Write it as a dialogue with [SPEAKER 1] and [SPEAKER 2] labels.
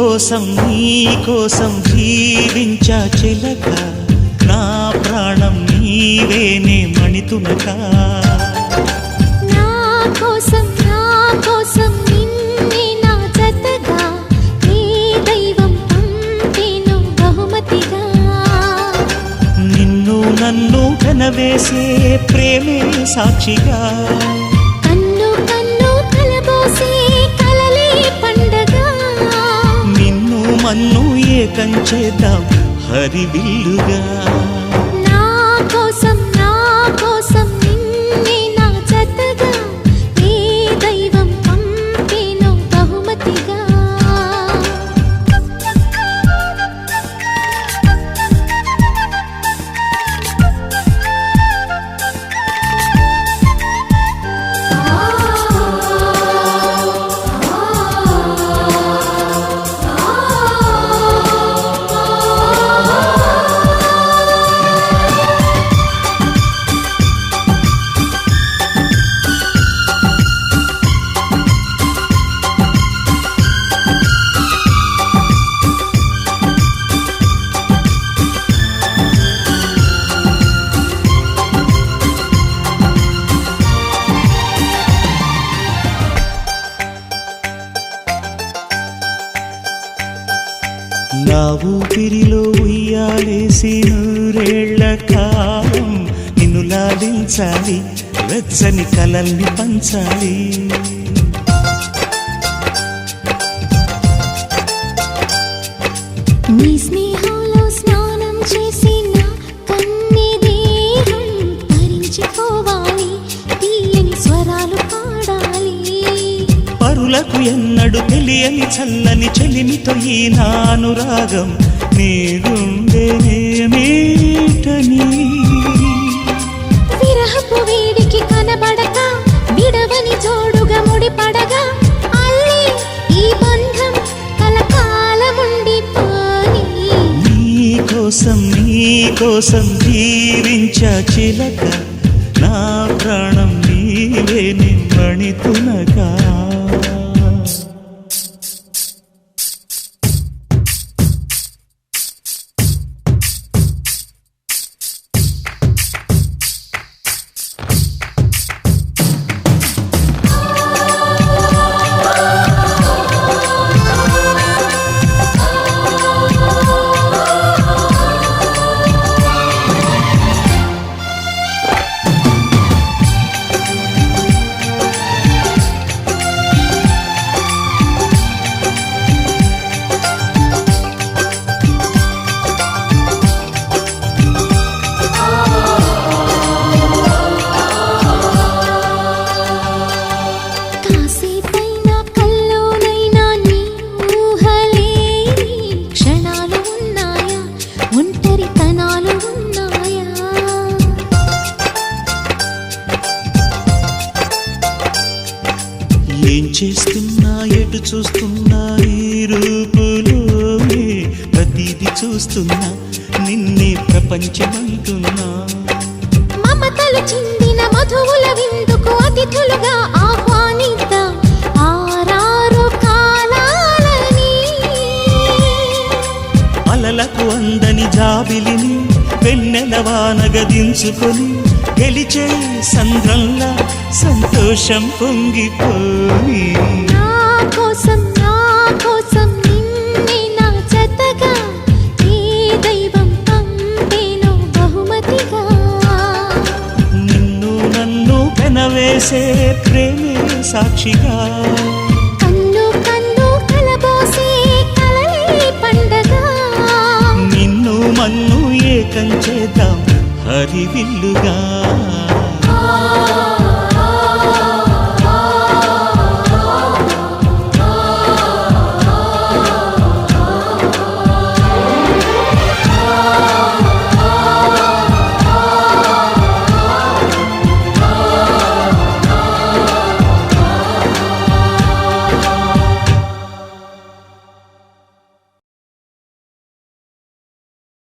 [SPEAKER 1] కోసం జీవించా చిలక, నా ప్రాణం నీవేనే మణితునక.
[SPEAKER 2] నా కోసం నిన్నే నా జతగా, నీ దైవం పంపేను బహుమతిగా.
[SPEAKER 1] నిన్ను నన్ను కనవేసే ప్రేమే సాక్షిగా,
[SPEAKER 2] కన్ను కన్ను కలబోసే కలలే పండగ.
[SPEAKER 1] నిన్ను మన్ను ఏకం చేద్దాం హరివిల్లుగా.
[SPEAKER 2] నా కోసం నిన్నే నా జతగా, నీ దైవం పంపేను బహుమతిగా.
[SPEAKER 1] నా ఊపిరిలో ఉయ్యాలేసి నూరేళ్ల కాలం నిన్ను లాలించాలి, వెచ్చని కలల్ని పంచాలి.
[SPEAKER 2] నీ స్నేహంలో స్నానం చేసి నా కన్ని దేహం తరించిపోవాలి, తీయని స్వరాలు పాడాలి.
[SPEAKER 1] పరులకు ఎన్నడు తెలియని చల్లని చెలిమితో ఈ నానురాగం నీ గుండెనేమీటని.
[SPEAKER 2] విరహపు వేడికి కనబడక విడవని జోడుగా ముడిపడగా, అల్లే ఈ బంధం కలకాలముండిపోని.
[SPEAKER 1] నీ కోసం జీవించా చిలక, నా ప్రాణం నీవేనే మణితునగా. ఏం చేస్తున్నా ఎటు చూస్తున్నా ఈ రూపులోనే ప్రతిదీ చూస్తున్నా, నిన్నే ప్రపంచమంటున్నా.
[SPEAKER 2] మమతలు చిందిన మధువుల విందుకు అతిథులుగా ఆహ్వానిద్దాం ఆరారు కాలాలని.
[SPEAKER 1] అలలకు అందని జాబిలిని వెన్నెల వానగదించుకొని, గెలిచే సంద్రంలా సంతోషం పొంగిపోయి.
[SPEAKER 2] నా కోసం నిన్నే నా జతగా, నీ దైవం పంపేను బహుమతిగా.
[SPEAKER 1] నిన్ను నన్ను పెనవేసే ప్రేమే సాక్షిగా,
[SPEAKER 2] కన్ను కన్ను కలబోసే కలలే పండగ.
[SPEAKER 1] నిన్ను మన్ను ఏకం చేద్దాం హరివిల్లుగా.